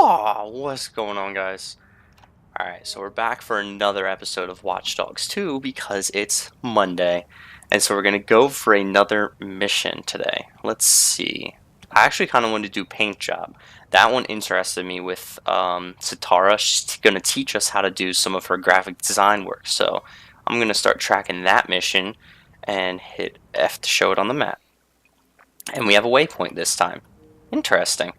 Oh, what's going on, guys? Alright, so we're back for another episode of Watch Dogs 2 because it's Monday. And so we're going to go for another mission today. Let's see. I actually kind of wanted to do paint job. That one interested me with Sitara. She's going to teach us how to do some of her graphic design work. So I'm going to start tracking that mission and hit F to show it on the map. And we have a waypoint this time. Interesting.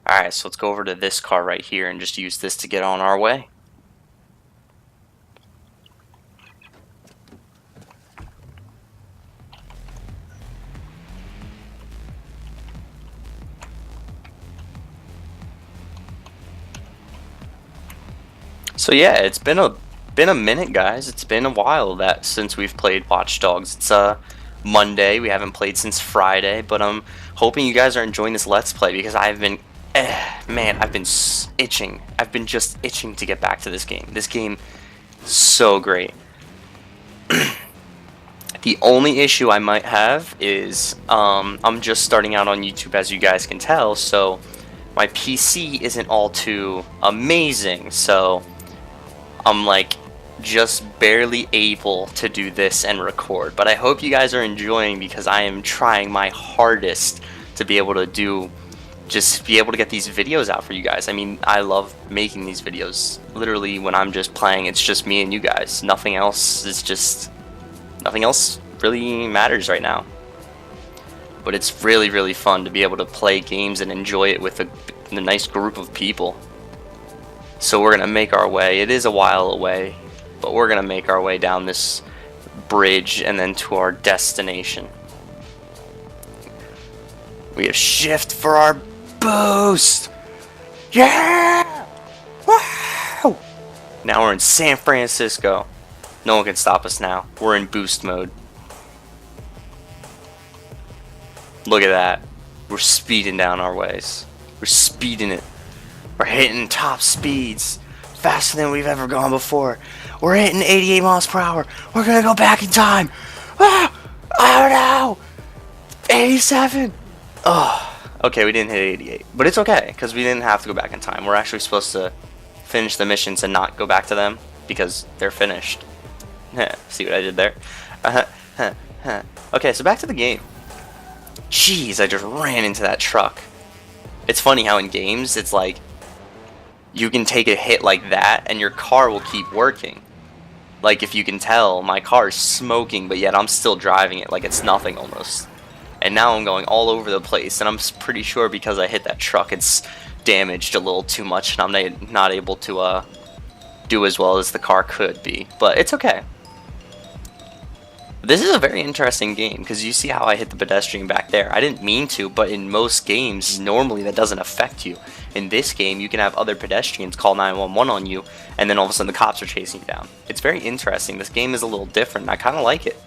Alright, so let's go over to this car right here and just use this to get on our way. So yeah, it's been a minute, guys. It's been a while since we've played Watch Dogs. It's Monday. We haven't played since Friday, but I'm hoping you guys are enjoying this Let's Play because I've been itching. I've been just itching to get back to this game. This game is so great. The only issue I might have is I'm just starting out on YouTube, as you guys can tell, so my PC isn't all too amazing, so I'm like just barely able to do this and record. But I hope you guys are enjoying because I am trying my hardest to be able to get these videos out for you guys. I mean, I love making these videos. Literally, when I'm just playing, it's just me and you guys. Nothing else really matters right now. But it's really, really fun to be able to play games and enjoy it with a nice group of people. So we're gonna make our way. It is a while away, but we're gonna make our way down this bridge and then to our destination. We have shift for our boost. Yeah! Wow! Now we're in San Francisco. No one can stop us now. We're in boost mode. Look at that. We're speeding down our ways. We're speeding it. We're hitting top speeds. Faster than we've ever gone before. We're hitting 88 miles per hour. We're gonna go back in time. Ah! Oh no! 87! Oh, okay, we didn't hit 88. But it's okay, because we didn't have to go back in time. We're actually supposed to finish the missions and not go back to them, because they're finished. See what I did there? Okay, so back to the game. Jeez, I just ran into that truck. It's funny how in games, it's like, you can take a hit like that, and your car will keep working. Like, if you can tell, my car is smoking, but yet I'm still driving it like it's nothing almost. And now I'm going all over the place, and I'm pretty sure because I hit that truck, it's damaged a little too much, and I'm not able to do as well as the car could be. But it's okay. This is a very interesting game, because you see how I hit the pedestrian back there. I didn't mean to, but in most games, normally that doesn't affect you. In this game, you can have other pedestrians call 911 on you, and then all of a sudden the cops are chasing you down. It's very interesting. This game is a little different, and I kind of like it.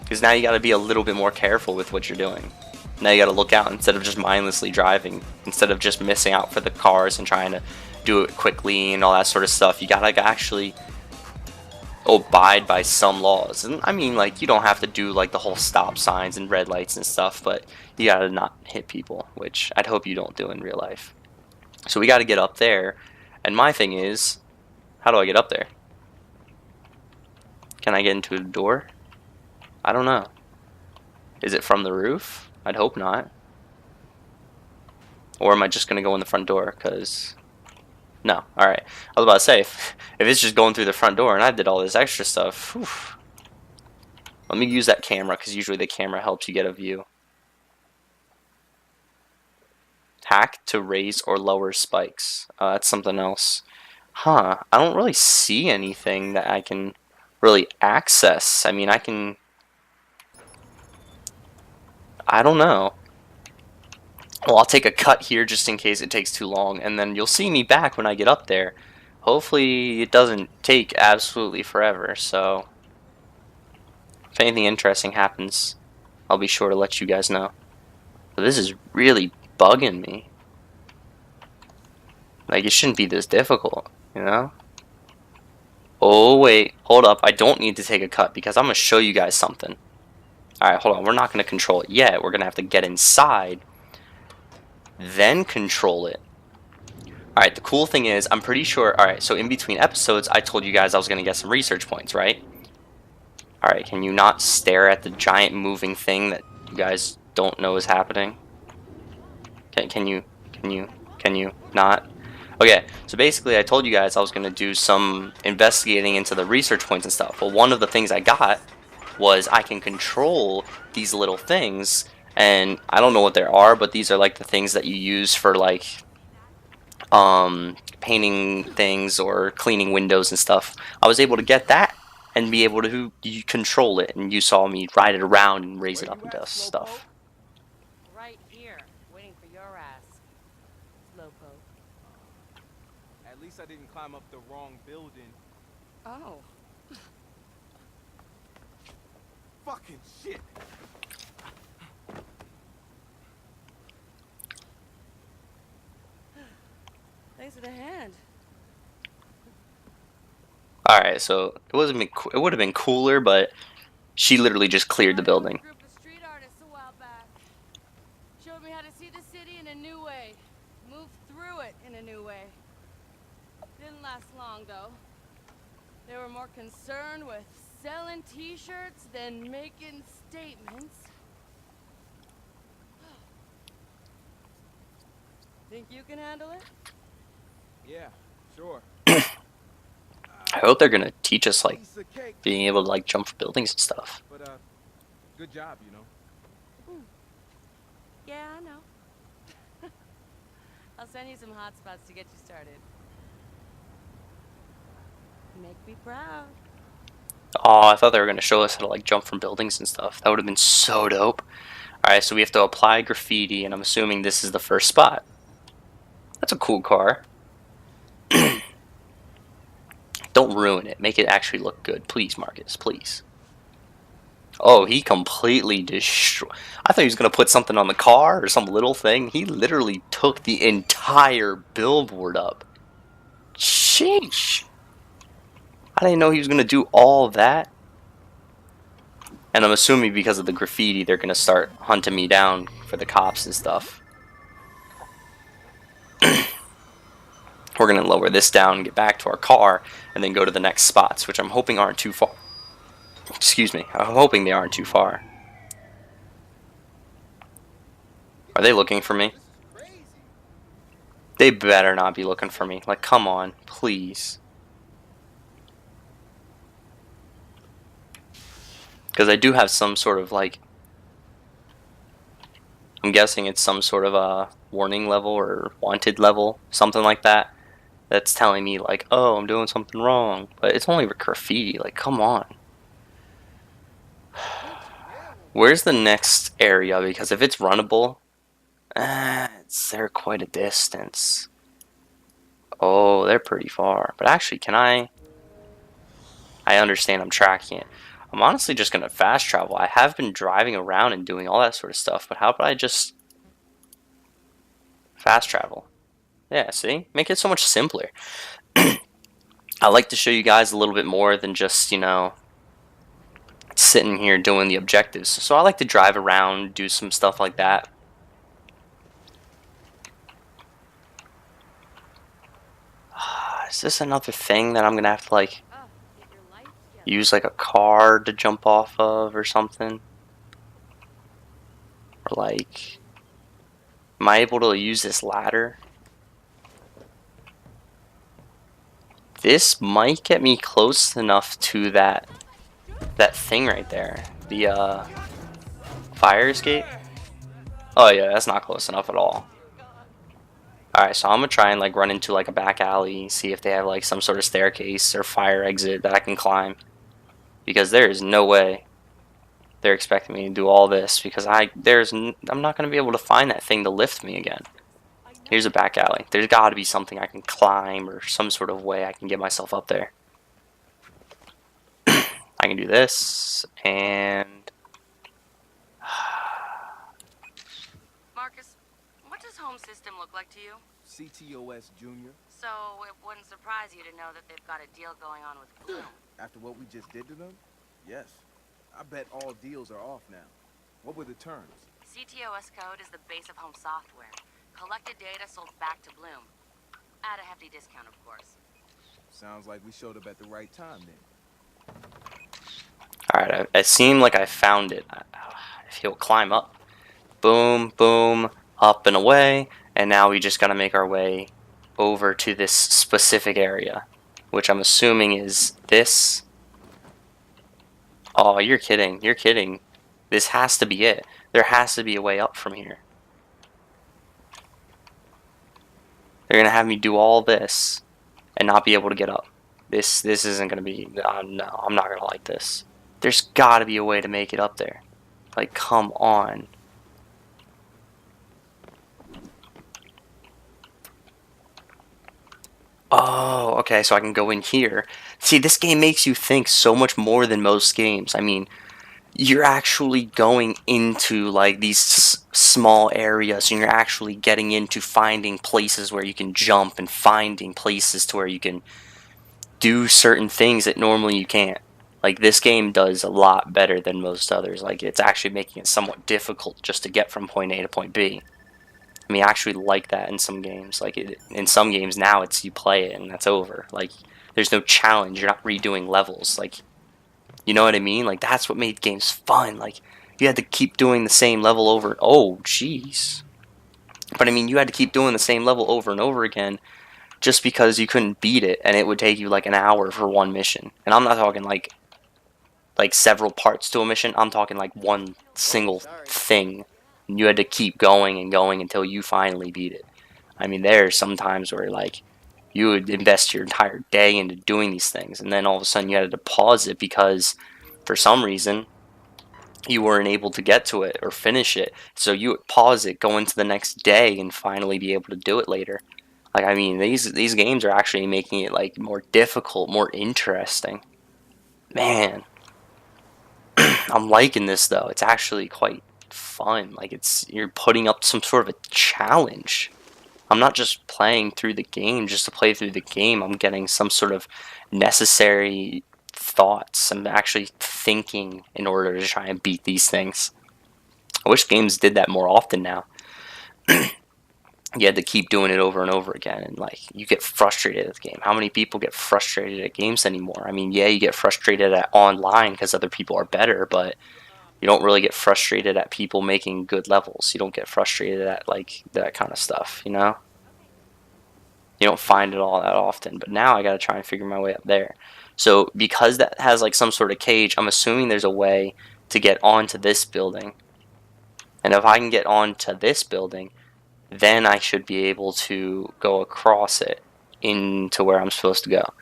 Because now you got to be a little bit more careful with what you're doing. Now you got to look out instead of just mindlessly driving. Instead of just missing out for the cars and trying to do it quickly and all that sort of stuff. You got to actually abide by some laws. And I mean, like, you don't have to do like the whole stop signs and red lights and stuff, but you got to not hit people, which I'd hope you don't do in real life. So we got to get up there. And my thing is, how do I get up there? Can I get into the door? I don't know. Is it from the roof? I'd hope not. Or am I just going to go in the front door? Because, no. Alright. I was about to say, if it's just going through the front door and I did all this extra stuff, whew. Let me use that camera, because usually the camera helps you get a view. Hack to raise or lower spikes. That's something else. Huh. I don't really see anything that I can really access. I mean, I don't know. Well, I'll take a cut here just in case it takes too long, and then you'll see me back when I get up there. Hopefully it doesn't take absolutely forever, so if anything interesting happens, I'll be sure to let you guys know. But this is really bugging me. Like, it shouldn't be this difficult, you know? Oh, wait. Hold up. I don't need to take a cut because I'm going to show you guys something. Alright, hold on. We're not going to control it yet. We're going to have to get inside, then control it. Alright, the cool thing is, I'm pretty sure, alright, so in between episodes, I told you guys I was going to get some research points, right? Alright, can you not stare at the giant moving thing that you guys don't know is happening? Can you not? Okay, so basically I told you guys I was going to do some investigating into the research points and stuff. Well, one of the things I got was I can control these little things, and I don't know what they are, but these are like the things that you use for like painting things or cleaning windows and stuff. I was able to get that and be able to control it, and you saw me ride it around and raise it up into stuff. Right here, waiting for your ass, Slowpoke. At least I didn't climb up the wrong building. Oh. Fucking shit. Thanks for the hand. All right, so it would have been cooler, but she literally just cleared the building. Group of street artists a while back. Showed me how to see the city in a new way. Move through it in a new way. Didn't last long though. They were more concerned with selling t-shirts than making statements. Think you can handle it? Yeah, sure. I hope they're gonna teach us like being able to like jump from buildings and stuff. But good job, you know. Yeah, I know. I'll send you some hot spots to get you started. Make me proud. Oh, I thought they were gonna show us how to like jump from buildings and stuff. That would have been so dope. All right, so we have to apply graffiti, and I'm assuming this is the first spot. That's a cool car. Don't ruin it. Make it actually look good. Please, Marcus, please. Oh, he completely destroyed. I thought he was going to put something on the car or some little thing. He literally took the entire billboard up. Sheesh. I didn't know he was going to do all that. And I'm assuming because of the graffiti, they're going to start hunting me down for the cops and stuff. We're going to lower this down and get back to our car and then go to the next spots, which I'm hoping aren't too far. Excuse me. I'm hoping they aren't too far. Are they looking for me? They better not be looking for me. Like, come on, please. Because I do have some sort of, like, I'm guessing it's some sort of a warning level or wanted level, something like that. That's telling me, like, oh, I'm doing something wrong. But it's only graffiti. Like, come on. Where's the next area? Because if it's runnable, it's there quite a distance. Oh, they're pretty far. But actually, can I understand I'm tracking it. I'm honestly just going to fast travel. I have been driving around and doing all that sort of stuff. But how about I just fast travel? Yeah, see? Make it so much simpler. I like to show you guys a little bit more than just, you know, sitting here doing the objectives. So I like to drive around, do some stuff like that. Is this another thing that I'm going to have to, like, use, like, a car to jump off of or something? Or, like, am I able to use this ladder? This might get me close enough to that thing right there. The, fire escape? Oh, yeah, that's not close enough at all. Alright, so I'm gonna try and, like, run into, like, a back alley, see if they have, like, some sort of staircase or fire exit that I can climb. Because there is no way they're expecting me to do all this, because I'm not gonna be able to find that thing to lift me again. Here's a back alley. There's got to be something I can climb or some sort of way I can get myself up there. I can do this, and... Marcus, what does home system look like to you? CTOS Junior. So it wouldn't surprise you to know that they've got a deal going on with Bloom. After what we just did to them? Yes. I bet all deals are off now. What were the terms? CTOS code is the base of home software. Collected data sold back to Bloom. At a hefty discount, of course. Sounds like we showed up at the right time then. Alright, it seemed like I found it. If he'll climb up. Boom, boom, up and away. And now we just gotta make our way over to this specific area, which I'm assuming is this. Oh, you're kidding. You're kidding. This has to be it. There has to be a way up from here. They're gonna have me do all this and not be able to get up. This isn't gonna be. No, I'm not gonna like this. There's gotta be a way to make it up there. Like, come on. Oh, okay, so I can go in here. See, this game makes you think so much more than most games. I mean, you're actually going into like these small areas, and you're actually getting into finding places where you can jump and finding places to where you can do certain things that normally you can't. Like, this game does a lot better than most others. Like, it's actually making it somewhat difficult just to get from point A to point B. I mean, I actually like that in some games. Like, in some games now, it's you play it and that's over. Like, there's no challenge. You're not redoing levels. Like, you know what I mean? Like, that's what made games fun. Like, you had to keep doing the same level over. Oh, jeez. But I mean, you had to keep doing the same level over and over again just because you couldn't beat it, and it would take you like an hour for one mission. And I'm not talking like several parts to a mission. I'm talking like one single thing. And you had to keep going and going until you finally beat it. I mean, there are some times where like you would invest your entire day into doing these things, and then all of a sudden you had to pause it because for some reason you weren't able to get to it or finish it. So you would pause it, go into the next day, and finally be able to do it later. Like, I mean, these games are actually making it like more difficult, more interesting. Man, I'm liking this though. It's actually quite fun. Like, you're putting up some sort of a challenge. I'm not just playing through the game just to play through the game. I'm getting some sort of necessary thoughts. I'm actually thinking in order to try and beat these things. I wish games did that more often now. You had to keep doing it over and over again, and like, you get frustrated at the game. How many people get frustrated at games anymore? I mean, yeah, you get frustrated at online because other people are better, but you don't really get frustrated at people making good levels. You don't get frustrated at like that kind of stuff, you know? You don't find it all that often, but now I gotta try and figure my way up there. So because that has like some sort of cage, I'm assuming there's a way to get onto this building. And if I can get onto this building, then I should be able to go across it into where I'm supposed to go.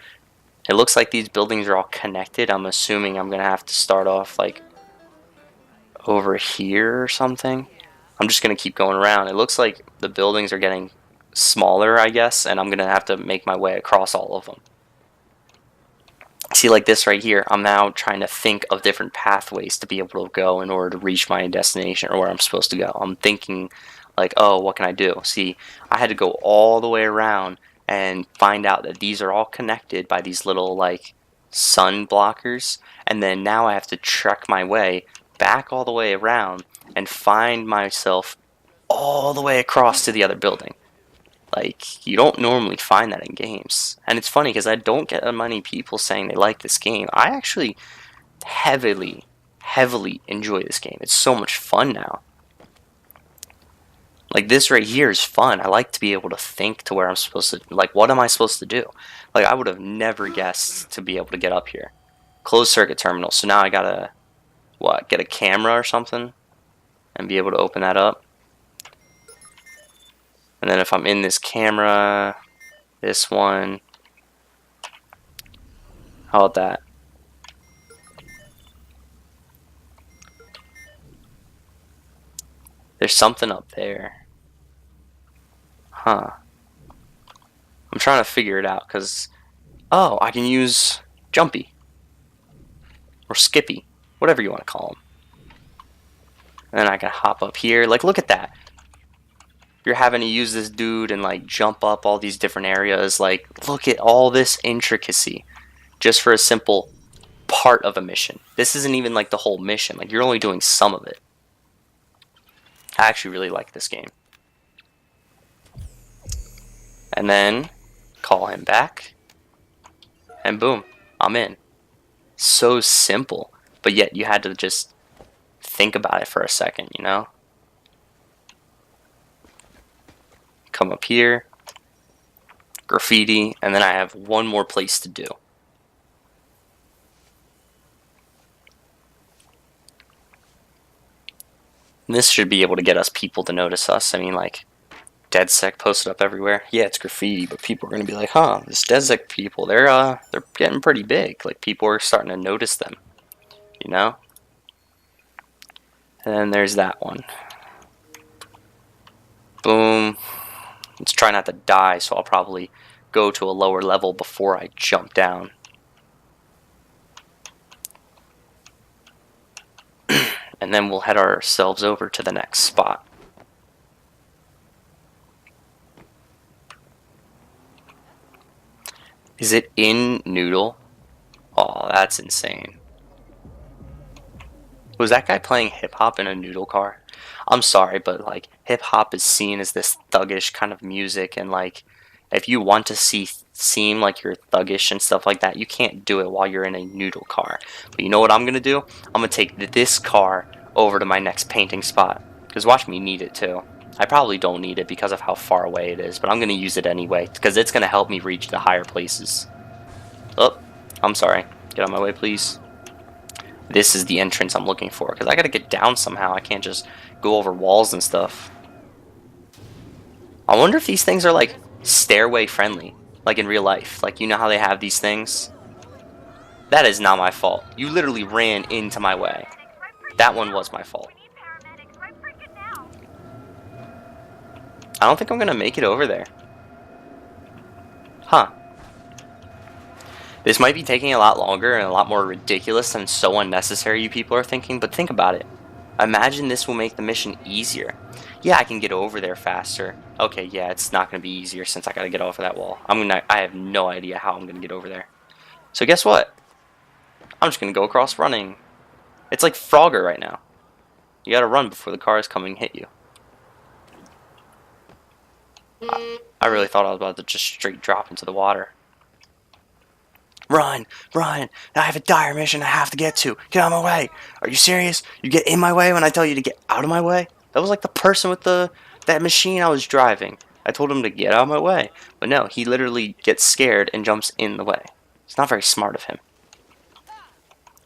It looks like these buildings are all connected. I'm assuming I'm gonna have to start off like over here or something. I'm just gonna keep going around. It looks like the buildings are getting smaller, I guess, and I'm gonna have to make my way across all of them. See, like this right here, I'm now trying to think of different pathways to be able to go in order to reach my destination or where I'm supposed to go. I'm thinking like, oh, what can I do? See, I had to go all the way around and find out that these are all connected by these little like sun blockers, and then now I have to trek my way back all the way around and find myself all the way across to the other building. Like, you don't normally find that in games. And it's funny because I don't get many people saying they like this game. I actually heavily enjoy this game. It's so much fun now. Like, this right here is fun. I like to be able to think to where I'm supposed to, like, what am I supposed to do? Like, I would have never guessed to be able to get up here. Closed circuit terminal. So now I gotta, what, get a camera or something and be able to open that up. And then if I'm in this camera, this one, how about that? There's something up there. Huh. I'm trying to figure it out because, oh, I can use Jumpy. Or Skippy. Whatever you want to call them. And then I can hop up here. Like, look at that. You're having to use this dude and like jump up all these different areas. Like, look at all this intricacy just for a simple part of a mission. This isn't even like the whole mission. Like, you're only doing some of it. I actually really like this game. And then Call him back. And boom, I'm in. So simple. But yet you had to just think about it for a second, you know? Come up here. Graffiti. And then I have one more place to do. This should be able to get us people to notice us. I mean, like, DedSec posted up everywhere. Yeah, it's graffiti, but people are gonna be like, huh, this DedSec people, they're getting pretty big. Like, people are starting to notice them, you know? And then there's that one. Boom. Let's try not to die, so I'll probably go to a lower level before I jump down. And then we'll head ourselves over to the next spot. Is it in Noodle? Oh, that's insane. Was that guy playing hip-hop in a noodle car? I'm sorry, but like hip-hop is seen as this thuggish kind of music, and like if you want to seem like you're thuggish and stuff like that, you can't do it while you're in a noodle car. But you know what I'm gonna do? I'm gonna take this car over to my next painting spot. Because watch me need it too. I probably don't need it because of how far away it is, but I'm gonna use it anyway because it's gonna help me reach the higher places. Oh, I'm sorry. Get out of my way, please. This is the entrance I'm looking for, because I gotta get down somehow. I can't just go over walls and stuff. I wonder if these things are like stairway friendly, like in real life. Like, you know how they have these things? That is not my fault. You literally ran into my way. That one was my fault. I don't think I'm gonna make it over there. Huh. This might be taking a lot longer and a lot more ridiculous and so unnecessary, you people are thinking, but think about it. Imagine this will make the mission easier. Yeah, I can get over there faster. Okay, yeah, it's not going to be easier since I got to get over that wall. I have no idea how I'm going to get over there. So guess what? I'm just going to go across running. It's like Frogger right now. You got to run before the cars come and hit you. I really thought I was about to just straight drop into the water. Run! Run! I have a dire mission I have to get to. Get out of my way! Are you serious? You get in my way when I tell you to get out of my way? That was like the person with that machine I was driving. I told him to get out of my way. But no, he literally gets scared and jumps in the way. It's not very smart of him.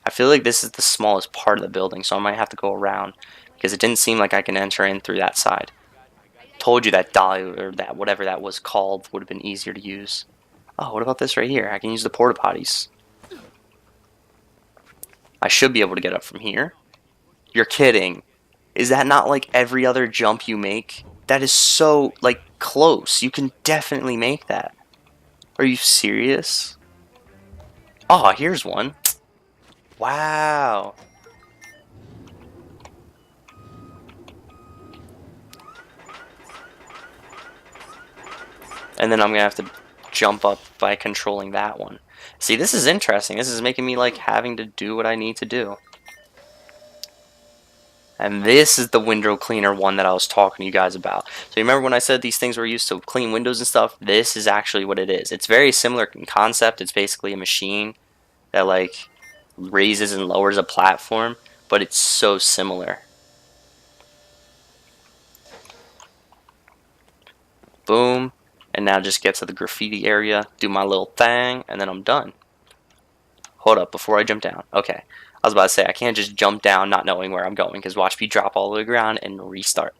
I feel like this is the smallest part of the building, so I might have to go around. Because it didn't seem like I can enter in through that side. Told you that dolly, or that whatever that was called, would have been easier to use. Oh, what about this right here? I can use the porta potties. I should be able to get up from here. You're kidding. Is that not like every other jump you make? That is so, like, close. You can definitely make that. Are you serious? Oh, here's one. Wow. And then I'm going to have to jump up by controlling that one. See, this is interesting. This is making me like having to do what I need to do. And this is the window cleaner one that I was talking to you guys about. So you remember when I said these things were used to clean windows and stuff? This is actually what it is. It's very similar in concept. It's basically a machine that like raises and lowers a platform, but it's so similar. Boom. And now just get to the graffiti area, do my little thing, and then I'm done. Hold up, before I jump down. Okay, I was about to say, I can't just jump down not knowing where I'm going, because watch me drop all the way to the ground and restart.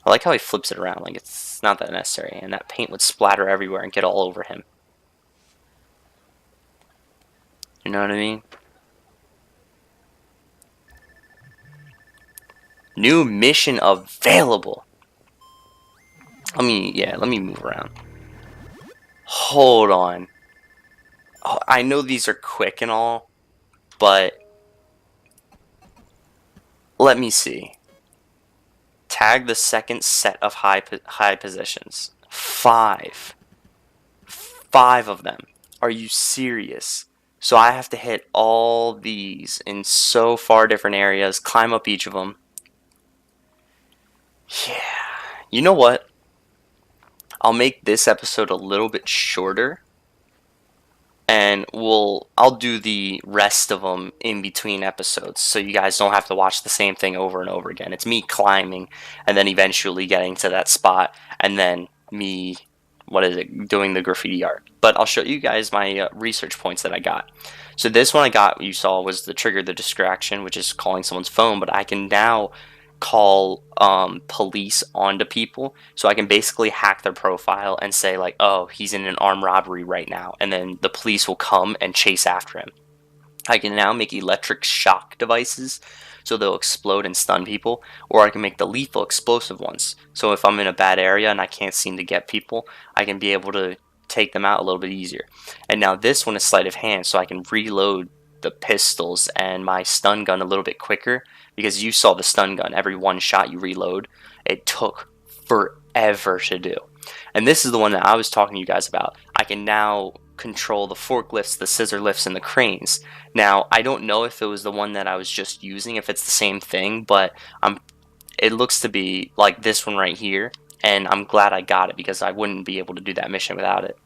I like how he flips it around, like it's not that necessary, and that paint would splatter everywhere and get all over him. You know what I mean? New mission available. Let me move around. Hold on. Oh, I know these are quick and all, but let me see. Tag the second set of high positions. 5. 5 of them. Are you serious? So I have to hit all these in so far different areas, climb up each of them. Yeah. You know what? I'll make this episode a little bit shorter, and I'll do the rest of them in between episodes, so you guys don't have to watch the same thing over and over again. It's me climbing, and then eventually getting to that spot, and then me, doing the graffiti art. But I'll show you guys my research points that I got. So this one I got, you saw, was the trigger the distraction, which is calling someone's phone, but I can now call police onto people, so I can basically hack their profile and say like, oh, he's in an armed robbery right now, and then the police will come and chase after him. I can now make electric shock devices, so they'll explode and stun people, or I can make the lethal explosive ones, so if I'm in a bad area and I can't seem to get people, I can be able to take them out a little bit easier. And now this one is sleight of hand, so I can reload the pistols and my stun gun a little bit quicker, because you saw the stun gun, every one shot you reload, it took forever to do. And this is the one that I was talking to you guys about. I can now control the forklifts, the scissor lifts, and the cranes. Now, I don't know if it was the one that I was just using, if it's the same thing, but it looks to be like this one right here, and I'm glad I got it, because I wouldn't be able to do that mission without it.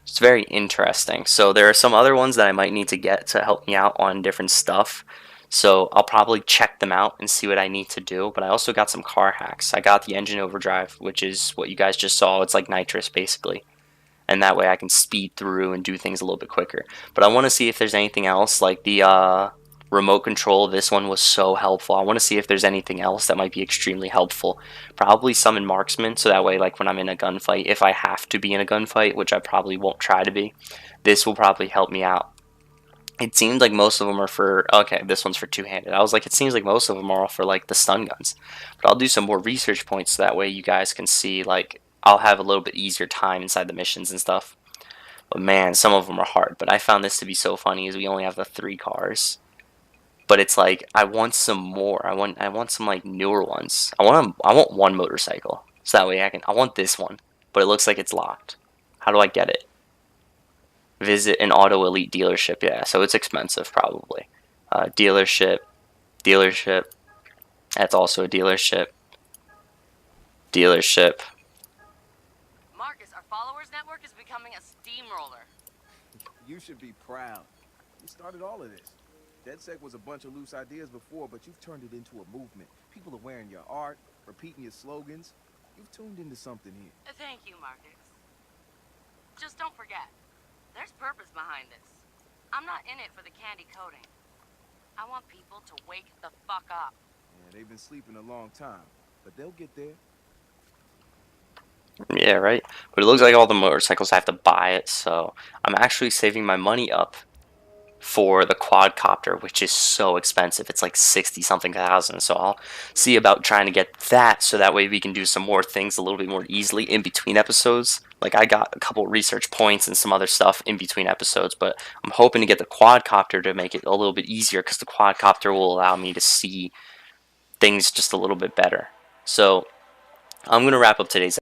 It's very interesting. So there are some other ones that I might need to get to help me out on different stuff. So I'll probably check them out and see what I need to do. But I also got some car hacks. I got the engine overdrive, which is what you guys just saw. It's like nitrous, basically. And that way I can speed through and do things a little bit quicker. But I want to see if there's anything else, like the remote control. This one was so helpful. I want to see if there's anything else that might be extremely helpful. Probably summon marksman, so that way, like when I'm in a gunfight, if I have to be in a gunfight, which I probably won't try to be, this will probably help me out. It seems like most of them are for, okay, this one's for two-handed. I was like, it seems like most of them are all for like the stun guns. But I'll do some more research points, so that way you guys can see, like, I'll have a little bit easier time inside the missions and stuff. But man, some of them are hard. But I found this to be so funny, is we only have the 3 cars. But it's like, I want some more. I want some like newer ones. I want one motorcycle, so that way I want this one, but it looks like it's locked. How do I get it? Visit an Auto Elite dealership. Yeah, so it's expensive probably. Dealership. That's also a dealership. Marcus, our followers network is becoming a steamroller. You should be proud. You started all of this. DedSec was a bunch of loose ideas before, but you've turned it into a movement. People are wearing your art, repeating your slogans. You've tuned into something here. Thank you, Marcus. Just don't forget, there's purpose behind this. I'm not in it for the candy coating. I want people to wake the fuck up. Yeah, they've been sleeping a long time, but they'll get there. Yeah, right. But it looks like all the motorcycles I have to buy it, so I'm actually saving my money up for the quadcopter, which is so expensive. It's like 60 something thousand, so I'll see about trying to get that, so that way we can do some more things a little bit more easily in between episodes. Like, I got a couple research points and some other stuff in between episodes, but I'm hoping to get the quadcopter to make it a little bit easier, because the quadcopter will allow me to see things just a little bit better. So I'm going to wrap up today's